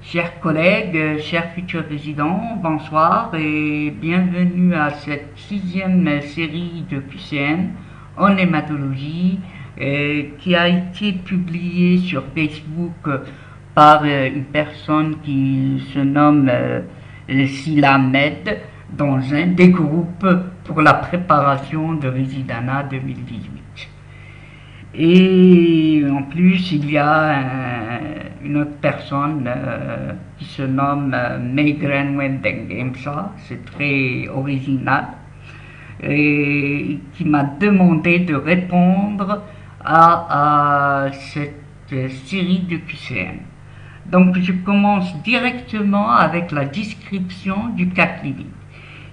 Chers collègues, chers futurs résidents, bonsoir et bienvenue à cette 6e série de QCM en hématologie qui a été publiée sur Facebook par une personne qui se nomme Silamed dans un des groupes pour la préparation de Résidana 2018. Et en plus, il y a une autre personne qui se nomme Meigren Wendengemsa, c'est très original, et qui m'a demandé de répondre à cette série de QCM. Donc je commence directement avec la description du cas clinique.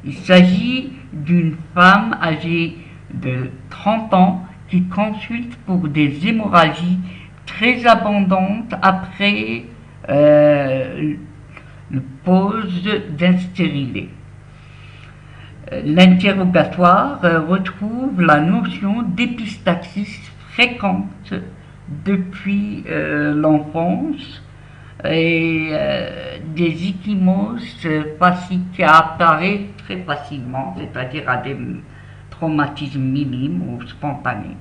Il s'agit d'une femme âgée de 30 ans qui consulte pour des hémorragies très abondantes après le pose d'un stérilet. L'interrogatoire retrouve la notion d'épistaxis fréquente depuis l'enfance et des ecchymoses qui apparaissent très facilement, c'est-à-dire à des traumatisme minime ou spontané.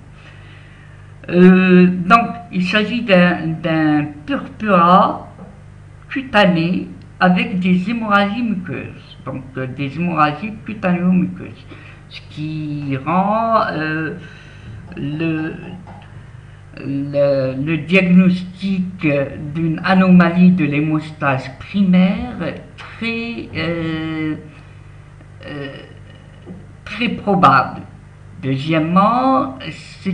Donc, il s'agit d'un purpura cutané avec des hémorragies muqueuses, donc des hémorragies cutanéo-muqueuses, ce qui rend le diagnostic d'une anomalie de l'hémostase primaire très probable. Deuxièmement, ce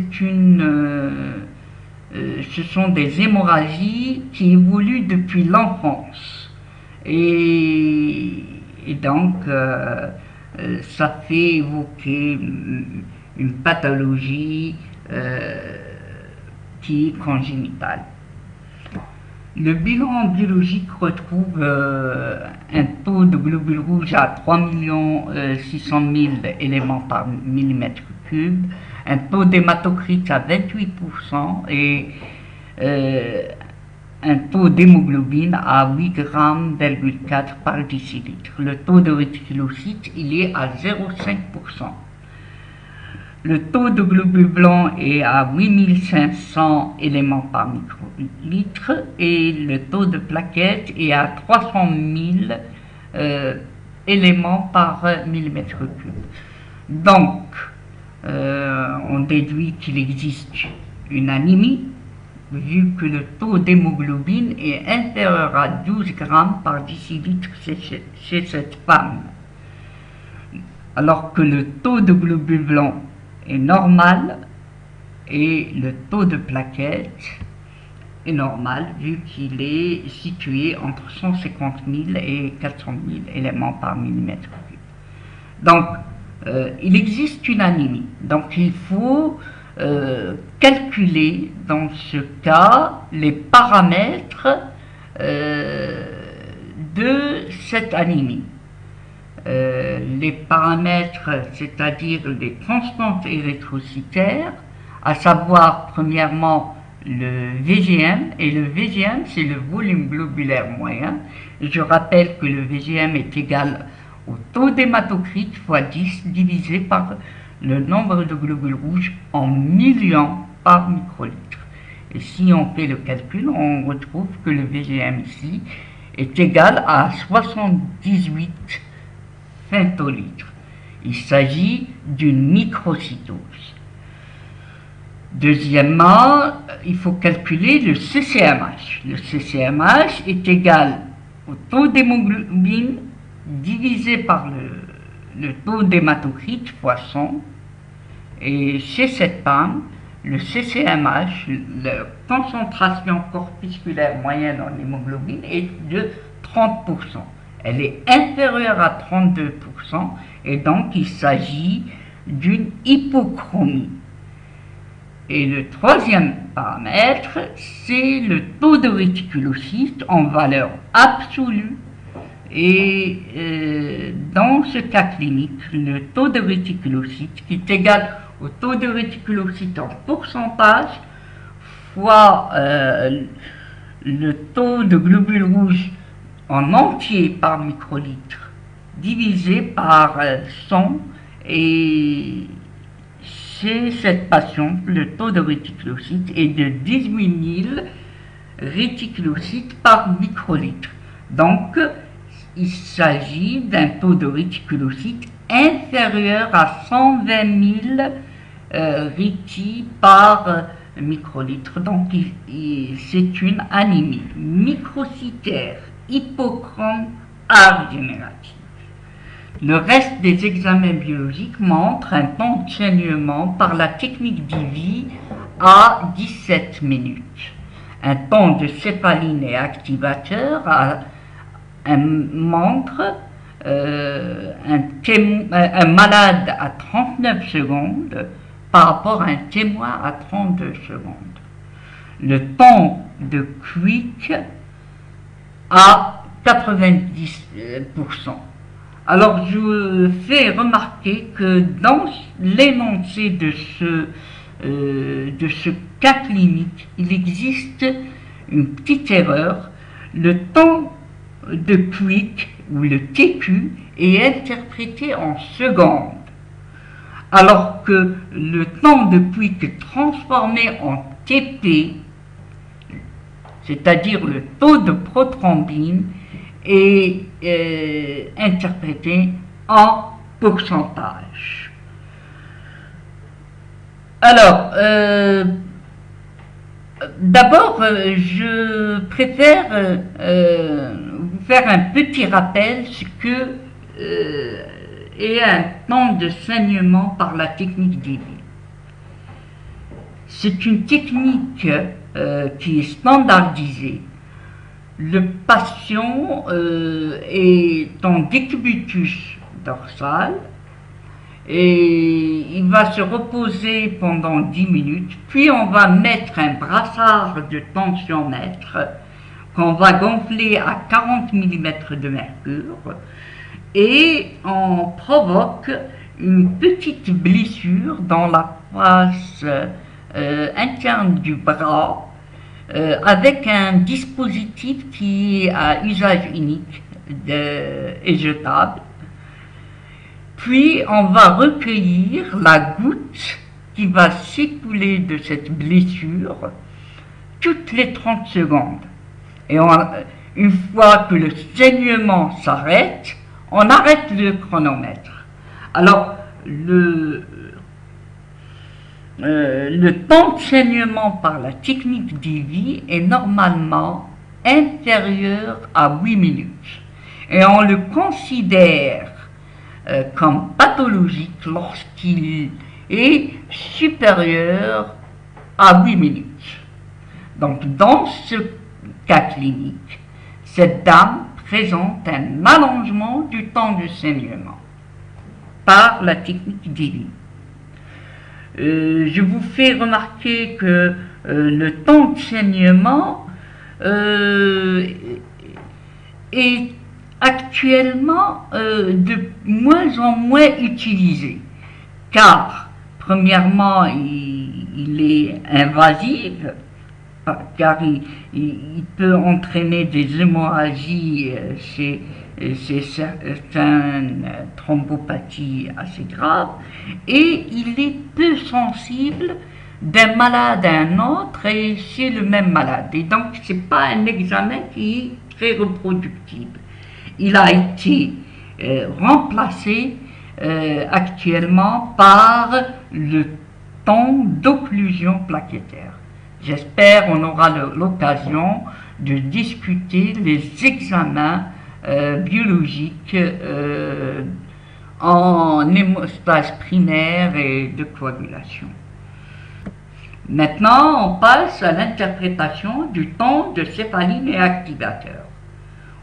sont des hémorragies qui évoluent depuis l'enfance. Et donc, ça fait évoquer une pathologie qui est congénitale. Le bilan biologique retrouve un taux de globules rouges à 3 600 000 éléments par millimètre cube, un taux d'hématocrite à 28% et un taux d'hémoglobine à 8,4 g par décilitre. Le taux de réticulocytes, il est à 0,5%. Le taux de globules blancs est à 8500 éléments par microlitre et le taux de plaquettes est à 300 000 éléments par millimètre cube. Donc, on déduit qu'il existe une anémie, vu que le taux d'hémoglobine est inférieur à 12 g par décilitre chez cette femme, alors que le taux de globules blancs est normal et le taux de plaquettes est normal vu qu'il est situé entre 150 000 et 400 000 éléments par millimètre cube. Donc, il existe une anémie. Donc, il faut calculer dans ce cas les paramètres de cette anémie. Les paramètres, c'est-à-dire les constantes érythrocytaires, à savoir premièrement le VGM, et le VGM c'est le volume globulaire moyen. Je rappelle que le VGM est égal au taux d'hématocrite fois 10 divisé par le nombre de globules rouges en millions par microlitre. Et si on fait le calcul, on retrouve que le VGM ici est égal à 78 femtolitres. Il s'agit d'une microcytose. Deuxièmement, il faut calculer le CCMH. Le CCMH est égal au taux d'hémoglobine divisé par le taux d'hématocrite fois 100. Et chez cette femme, le CCMH, la concentration corpusculaire moyenne en hémoglobine, est de 30%. Elle est inférieure à 32% et donc il s'agit d'une hypochromie. Et le troisième paramètre, c'est le taux de réticulocytes en valeur absolue. Et dans ce cas clinique, le taux de réticulocytes qui est égal au taux de réticulocytes en pourcentage fois le taux de globules rouges en entier par microlitre, divisé par 100, et chez cette patiente, le taux de réticulocytes est de 18 000 réticulocytes par microlitre. Donc, il s'agit d'un taux de réticulocytes inférieur à 120 000 réti par microlitre. Donc, c'est une anémie microcytaire, hypochrome, art-générative. Le reste des examens biologiques montre un temps de saignement par la technique d'IVI à 17 minutes. Un temps de céphaline et activateur montre un malade à 39 secondes par rapport à un témoin à 32 secondes. Le temps de quick à 90%. Alors je fais remarquer que dans l'énoncé de ce cas clinique, il existe une petite erreur. Le temps de quick ou le TQ est interprété en secondes, alors que le temps de quick transformé en TP, c'est-à-dire le taux de prothrombine, est interprété en pourcentage. Alors, d'abord, je préfère vous faire un petit rappel ce que est un temps de saignement par la technique d'IVI. C'est une technique qui est standardisée. Le patient est en décubitus dorsal et il va se reposer pendant 10 minutes, puis on va mettre un brassard de tensiomètre qu'on va gonfler à 40 mm de mercure et on provoque une petite blessure dans la face interne du bras avec un dispositif qui est à usage unique et jetable. Puis on va recueillir la goutte qui va s'écouler de cette blessure toutes les 30 secondes. Et une fois que le saignement s'arrête, on arrête le chronomètre. Alors, le temps de saignement par la technique d'IVI est normalement inférieur à 8 minutes. Et on le considère comme pathologique lorsqu'il est supérieur à 8 minutes. Donc, dans ce cas clinique, cette dame présente un allongement du temps de saignement par la technique d'IVI. Je vous fais remarquer que le temps de saignement est actuellement de moins en moins utilisé, car premièrement il est invasif, car il peut entraîner des hémorragies chez certaines thrombopathies assez graves, et il est peu sensible d'un malade à un autre et chez le même malade. Et donc, ce n'est pas un examen qui est très reproductible. Il a été remplacé actuellement par le temps d'occlusion plaquettaire. J'espère qu'on aura l'occasion de discuter les examens biologiques en hémostase primaire et de coagulation. Maintenant, on passe à l'interprétation du temps de céphaline et activateur.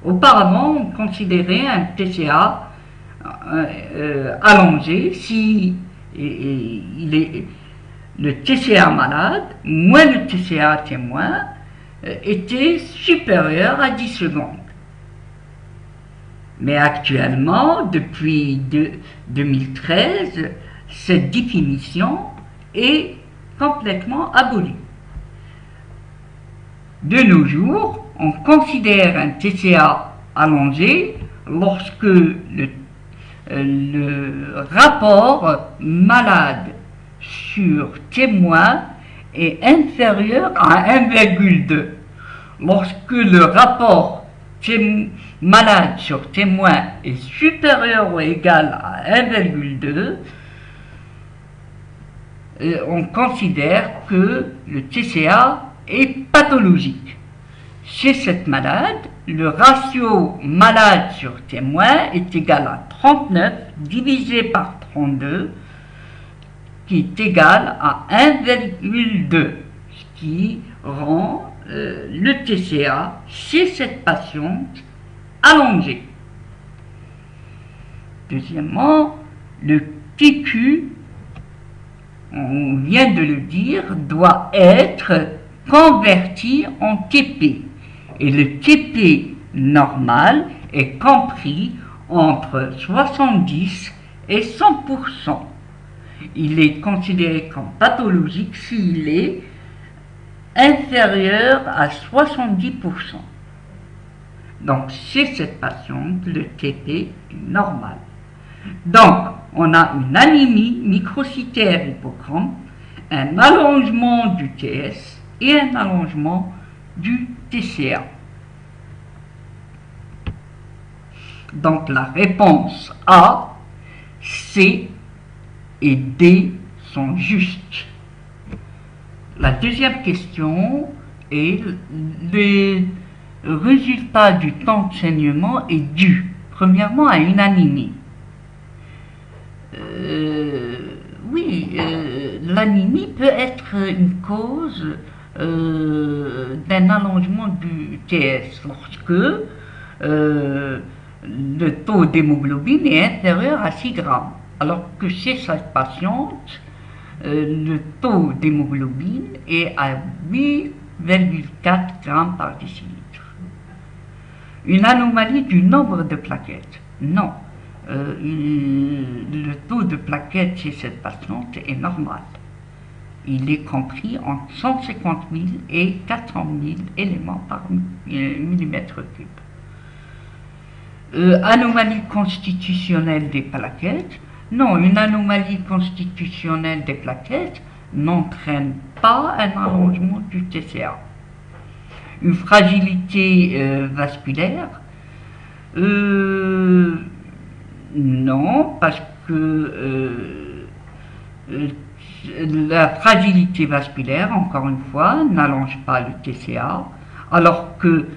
Auparavant, on considérait un TCA allongé si il est le TCA malade moins le TCA témoin était supérieur à 10 secondes. Mais actuellement, depuis 2013, cette définition est complètement abolie. De nos jours, on considère un TCA allongé lorsque le rapport malade sur témoin est inférieur à 1,2. Lorsque le rapport malade sur témoin est supérieur ou égal à 1,2, on considère que le TCA est pathologique. Chez cette malade, le ratio malade sur témoin est égal à 39 divisé par 32, qui est égal à 1,2, ce qui rend le TCA chez cette patiente allongé. Deuxièmement, le TQ, on vient de le dire, doit être converti en TP. Et le TP normal est compris entre 70 et 100%. Il est considéré comme pathologique s'il est inférieur à 70%. Donc, chez cette patiente, le TP est normal. Donc, on a une anémie microcytaire hippocampe, un allongement du TS et un allongement du TCA. Donc, la réponse A, C et D sont justes. La deuxième question est: le résultat du temps de saignement est dû, premièrement, à une anémie. L'anémie peut être une cause d'un allongement du TS lorsque le taux d'hémoglobine est inférieur à 6 grammes, alors que chez cette patiente, le taux d'hémoglobine est à 8,4 grammes par décilitre. Une anomalie du nombre de plaquettes? Non. Le taux de plaquettes chez cette patiente est normal. Il est compris entre 150 000 et 400 000 éléments par millimètre cube. Anomalie constitutionnelle des plaquettes? Non, une anomalie constitutionnelle des plaquettes n'entraîne pas un allongement du TCA. Une fragilité vasculaire? Non, parce que la fragilité vasculaire, encore une fois, n'allonge pas le TCA, alors que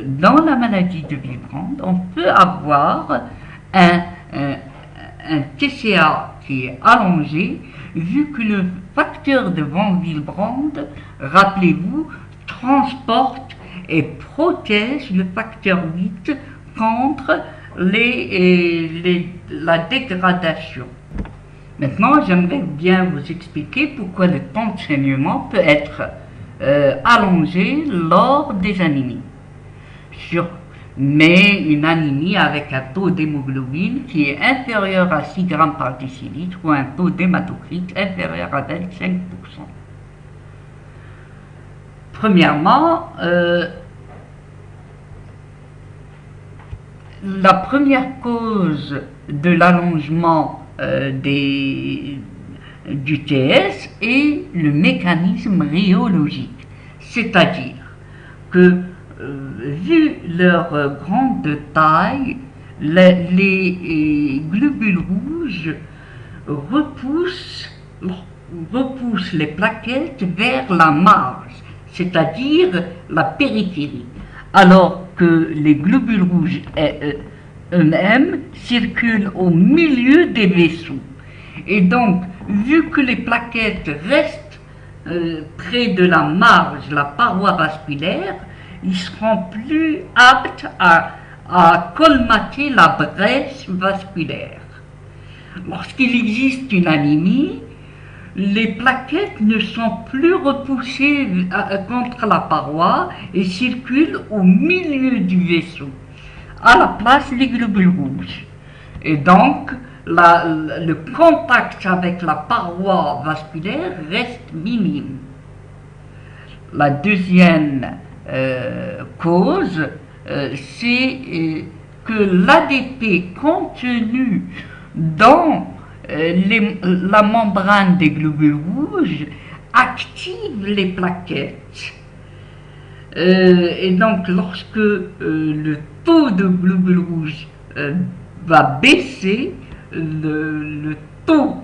dans la maladie de Willebrand, on peut avoir un TCA qui est allongé, vu que le facteur de von Willebrand, rappelez-vous, transporte et protège le facteur 8 contre la dégradation. Maintenant, j'aimerais bien vous expliquer pourquoi le temps de saignement peut être allongé lors des anémies. Mais une anémie avec un taux d'hémoglobine qui est inférieur à 6 grammes par décilitre ou un taux d'hématocrite inférieur à 25%. Premièrement, la première cause de l'allongement du TS est le mécanisme rhéologique, c'est-à-dire que vu leur grande taille, les globules rouges repoussent les plaquettes vers la marge, c'est-à-dire la périphérie, alors que les globules rouges eux-mêmes circulent au milieu des vaisseaux. Et donc, vu que les plaquettes restent près de la marge, la paroi vasculaire, ils seront plus aptes à colmater la brèche vasculaire. Lorsqu'il existe une anémie, les plaquettes ne sont plus repoussées contre la paroi et circulent au milieu du vaisseau, à la place des globules rouges. Et donc, le contact avec la paroi vasculaire reste minime. La deuxième cause c'est que l'ADP contenu dans la membrane des globules rouges active les plaquettes. Et donc, lorsque le taux de globules rouges va baisser, le taux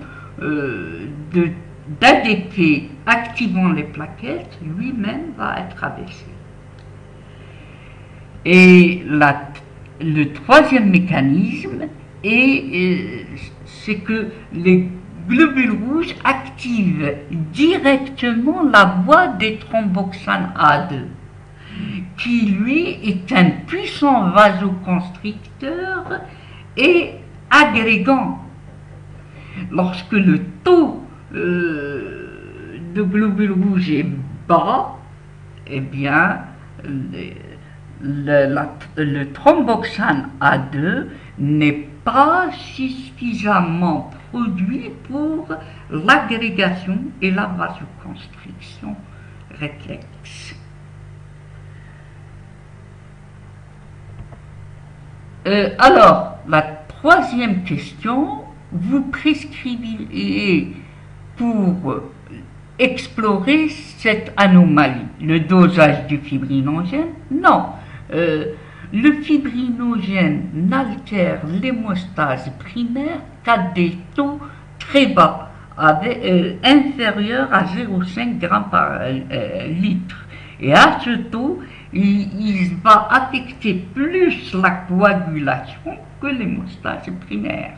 d'ADP activant les plaquettes lui-même va être abaissé. Et le troisième mécanisme c'est que les globules rouges activent directement la voie des thromboxanes A2, qui lui est un puissant vasoconstricteur et agrégant. Lorsque le taux de globules rouges est bas, eh bien, le thromboxane A2 n'est pas suffisamment produit pour l'agrégation et la vasoconstriction réflexe. Alors, la troisième question, vous prescrivez pour explorer cette anomalie le dosage du fibrinogène? Non. Le fibrinogène n'altère l'hémostase primaire qu'à des taux très bas, inférieurs à 0,5 g par litre. Et à ce taux, il va affecter plus la coagulation que l'hémostase primaire.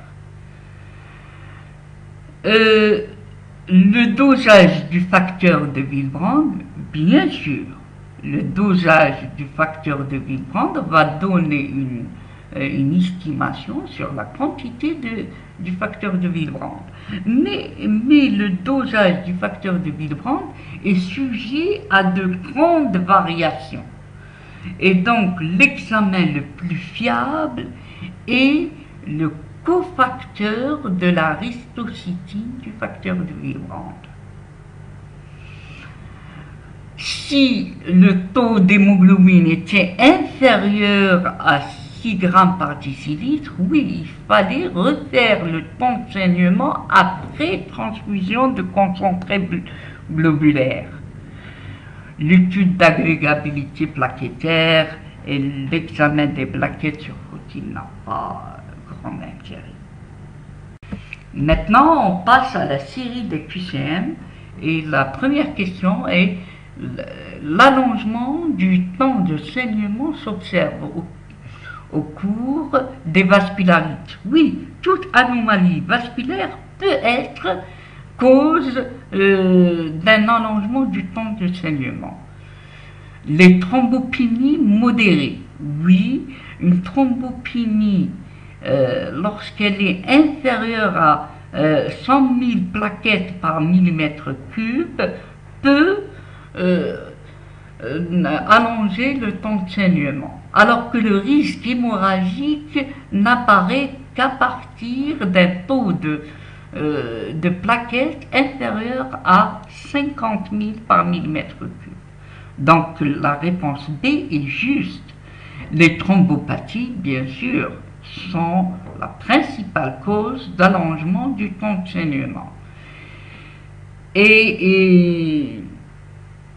Le dosage du facteur de Willebrand, bien sûr, le dosage du facteur de Willebrand va donner une estimation sur la quantité du facteur de Willebrand. Mais le dosage du facteur de Willebrand est sujet à de grandes variations. Et donc, l'examen le plus fiable est le cofacteur de la ristocytine du facteur de Willebrand. Si le taux d'hémoglobine était inférieur à 6 g par décilitre, oui, il fallait refaire le temps de saignement après transfusion de concentré globulaire. L'étude d'agrégabilité plaquettaire et l'examen des plaquettes sur routine n'a pas grand intérêt. Maintenant, on passe à la série des QCM et la première question est: l'allongement du temps de saignement s'observe au cours des vascularites. Oui, toute anomalie vasculaire peut être cause d'un allongement du temps de saignement. Les thrombopénies modérées. Oui, une thrombopénie, lorsqu'elle est inférieure à 100 000 plaquettes par millimètre cube, peut allonger le temps de saignement, alors que le risque hémorragique n'apparaît qu'à partir d'un taux de plaquettes inférieur à 50 000 par millimètre cube. Donc la réponse B est juste. Les thrombopathies, bien sûr, sont la principale cause d'allongement du temps de saignement. Et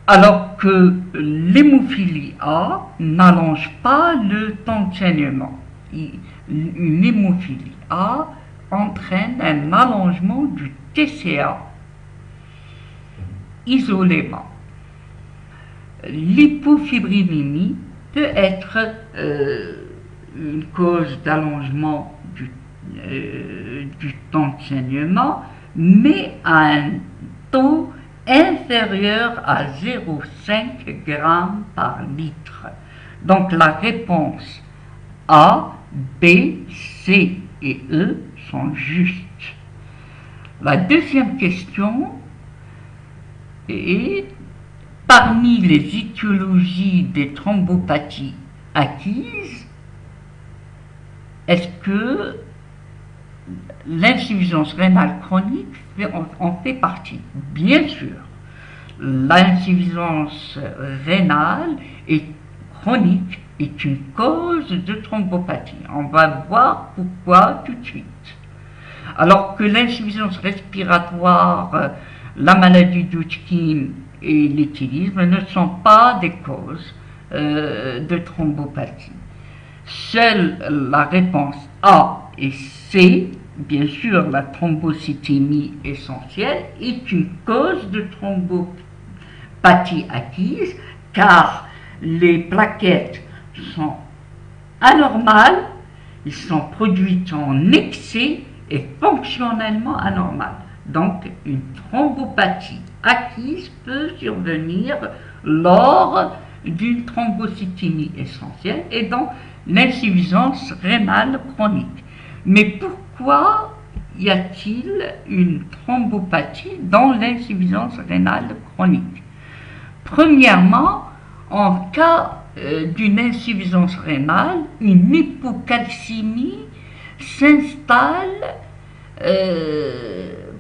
alors que l'hémophilie A n'allonge pas le temps de saignement. Une hémophilie A entraîne un allongement du TCA isolément. L'hypofibrinémie peut être une cause d'allongement du temps de saignement, mais à un taux inférieur à 0,5 g par litre. Donc la réponse A, B, C et E sont justes. La deuxième question est: parmi les étiologies des thrombopathies acquises, est-ce que l'insuffisance rénale chronique en fait partie? Bien sûr, l'insuffisance rénale est chronique est une cause de thrombopathie. On va voir pourquoi tout de suite. Alors que l'insuffisance respiratoire, la maladie d'Hodgkin et l'éthylisme ne sont pas des causes de thrombopathie. Seule la réponse A et C, bien sûr la thrombocytémie essentielle, est une cause de thrombopathie acquise, car les plaquettes sont anormales, ils sont produites en excès et fonctionnellement anormales. Donc une thrombopathie acquise peut survenir lors d'une thrombocytémie essentielle et donc l'insuffisance rénale chronique. Mais pourquoi y a-t-il une thrombopathie dans l'insuffisance rénale chronique? Premièrement, en cas d'une insuffisance rénale, une hypocalcémie s'installe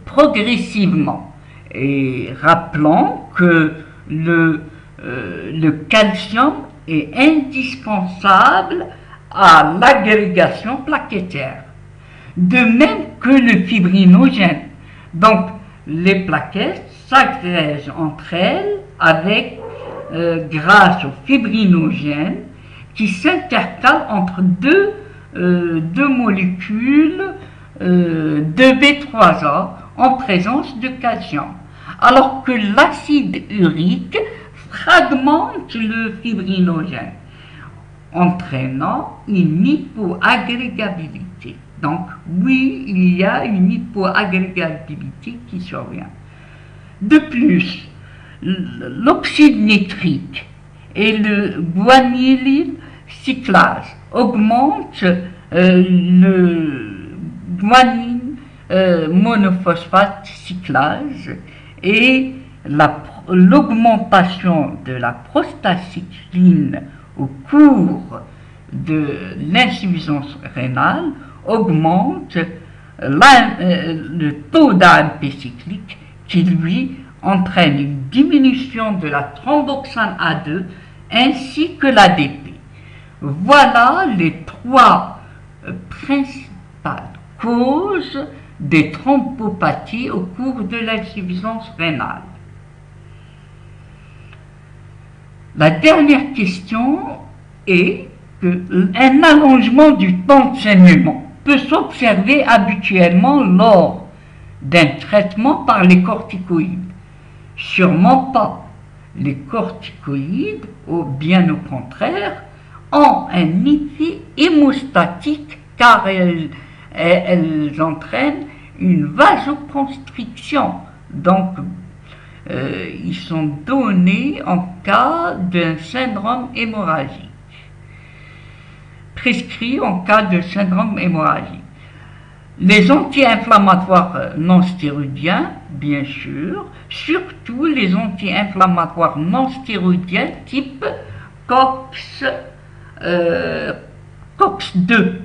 progressivement. Et rappelons que le calcium est indispensable à l'agrégation plaquettaire, de même que le fibrinogène. Donc, les plaquettes s'agrègent entre elles avec, grâce au fibrinogène qui s'intercale entre deux molécules de B3A en présence de calcium, alors que l'acide urique fragmente le fibrinogène, entraînant une hypoagrégabilité. Donc oui, il y a une hypoagrégabilité qui survient. De plus, l'oxyde nitrique et le guanylyl cyclase augmentent le guanine monophosphate cyclase et l'augmentation de la prostacycline au cours de l'insuffisance rénale augmente le taux d'AMP cyclique qui lui entraîne une diminution de la thromboxane A2 ainsi que l'ADP. Voilà les trois principales causes des thrombopathies au cours de l'insuffisance rénale. La dernière question est qu'un allongement du temps de saignement peut s'observer habituellement lors d'un traitement par les corticoïdes. Sûrement pas. Les corticoïdes, ou bien au contraire, ont un effet hémostatique car elles entraînent une vasoconstriction. Donc, ils sont donnés en cas d'un syndrome hémorragique. Prescrits en cas de syndrome hémorragique. Les anti-inflammatoires non stéroïdiens, bien sûr, surtout les anti-inflammatoires non stéroïdiens type COX-2,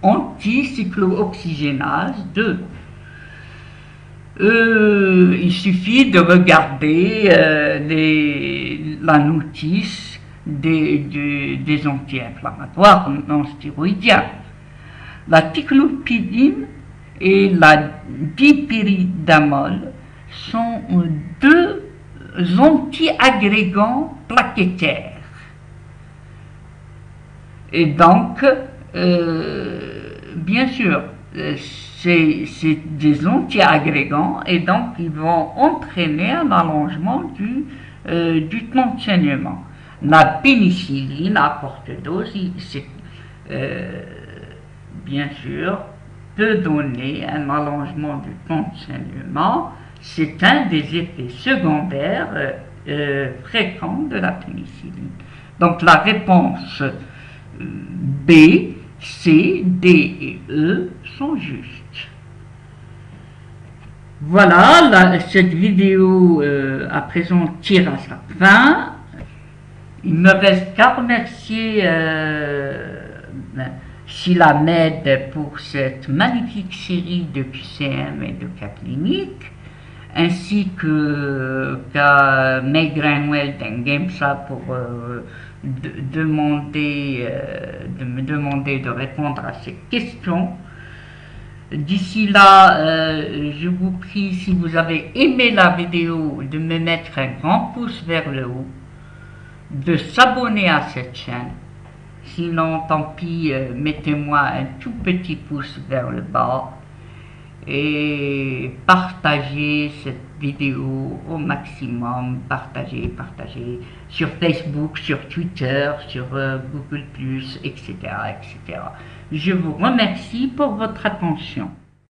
anticyclooxygénase 2. Il suffit de regarder la notice des anti-inflammatoires non stéroïdiens. La ticlopidine et la dipyridamole sont deux antiagrégants plaquettaires. Et donc, bien sûr, c'est des antiagrégants et donc ils vont entraîner un allongement du temps de saignement. La pénicilline à forte dose, bien sûr, peut donner un allongement du temps de saignement. C'est un des effets secondaires fréquents de la pénicilline. Donc la réponse B, C, D et E sont justes. Voilà, cette vidéo à présent tire à sa fin. Il me reste qu'à remercier Silamed pour cette magnifique série de QCM et de cas cliniques, ainsi qu'à Meg Granwell d'Engemsa pour de me demander de répondre à ces questions. D'ici là, je vous prie, si vous avez aimé la vidéo, de me mettre un grand pouce vers le haut, de s'abonner à cette chaîne. Sinon, tant pis, mettez-moi un tout petit pouce vers le bas et partagez cette vidéo au maximum. Partagez sur Facebook, sur Twitter, sur Google+, etc., etc. Je vous remercie pour votre attention.